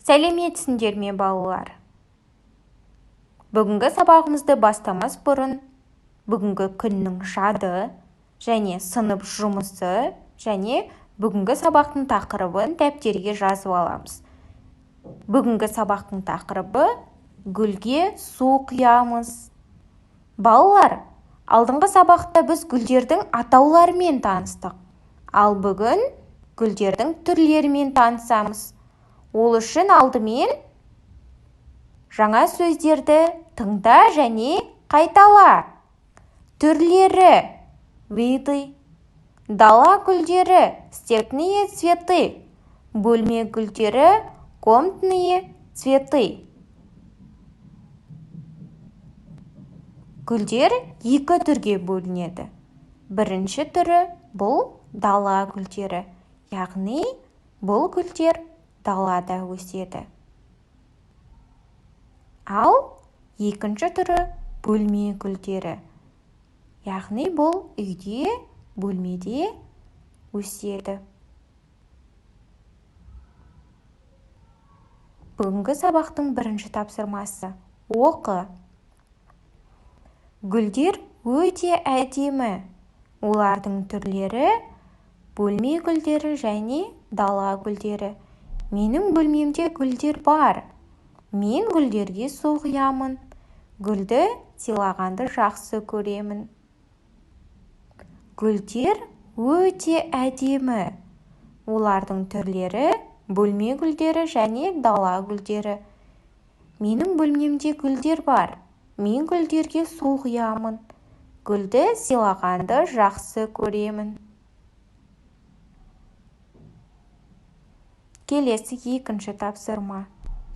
Сәлеметсіңдер ме, балалар? Бүгінгі сабағымызды бастамас бұрын, бүгінгі күннің жады және сынып жұмысы және бүгінгі сабақтың тақырыбын дәптерге жазып аламыз. Бүгінгі сабақтың тақырыбы гүлге су құямыз. Балалар, алдыңғы сабақта біз гүлдердің атауларымен таныстық, ал бүгін гүлдердің түрлерімен танысамыз. Ол үшін алдымен жаңа сөздерді тыңда және қайтала. Түрлері: виды, дала гүлдері, степные цветы, бөлме гүлдері, комнатные цветы. Гүлдер екі түрге бөлінеді. Бірінші түрі бұл дала гүлдері, яғни бұл гүлдер далада өседі. Ал екінші түрі бөлме гүлдері, яғни бұл үйде, бөлмеде өседі. Бүгінгі сабақтың бірінші тапсырмасы: оқы. Гүлдер өте әдемі. Олардың түрлері бөлме гүлдері және дала гүлдері. Менің бөлмемде гүлдер бар. Мен гүлдерге су құямын. Гүлді сыйлағанды жақсы көремін. Гүлдер өте әдемі. Олардың түрлері бөлме гүлдері және дала гүлдері. Менің бөлмемде гүлдер бар. Мен гүлдерге су құямын. Гүлді сыйлағанды жақсы көремін. Келесі екінші тапсырма: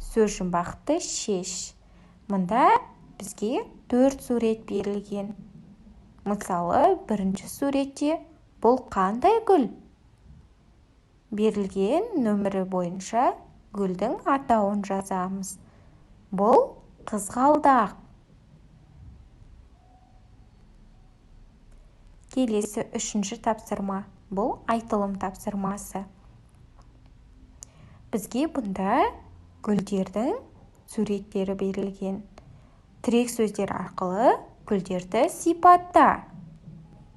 сөз жұмбақты шеш. Мұнда бізге 4 сурет берілген. Мысалы, бірінші суретте бұл қандай гүл? Берілген нөмірі бойынша гүлдің атауын жазамыз. Бұл қызғалдақ. Келесі үшінші тапсырма: бұл айтылым тапсырмасы. Бізге бұнда гүлдердің суреттері берілген. Тірек сөздер арқылы гүлдерді сипатта.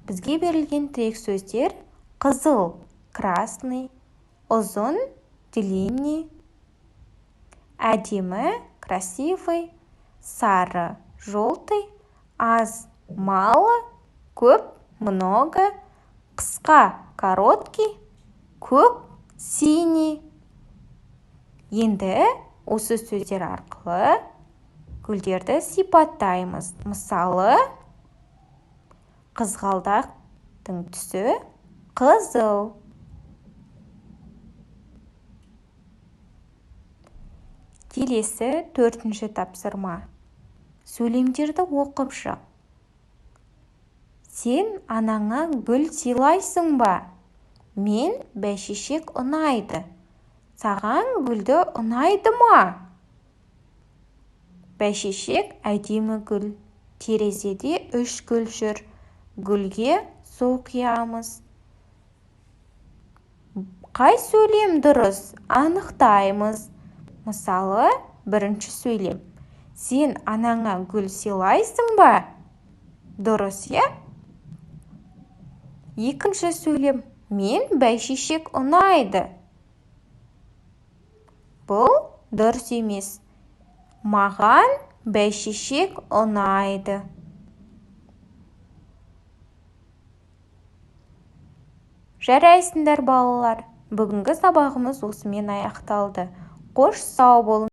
Бізге берілген тірек сөздер: қызыл, красный, ұзын, длинный, әдемі, красивый, сары, желтый, аз, мало, көп, много, қысқа, короткий, көк, синий. Енді осы сөздер арқылы гүлдерді сипаттаймыз. Мысалы, қызғалдақтың түсі қызыл. Келесі төртінші тапсырма: сөйлемдерді оқып шық. Сен анаңа гүл сыйлайсың ба? Мен бәйшешек ұнайды. Саған гүлді ұнайды ма? Бәйшешек әдемі гүл. Терезеде 3 гүл жүр. Гүлге су құямыз. Қай сөйлем дұрыс? Анықтаймыз. Мысалы, бірінші сөйлем: сен анаңа гүл сыйлайсың ба? Дұрыс, я? Екінші сөйлем: мен бәйшешек ұнайды. Бұл дұрыс емес. Маған бәйшешек ұнайды. Жарайсыңдар, балалар. Бүгінгі сабағымыз осымен аяқталды. Қош сау болыңыздар.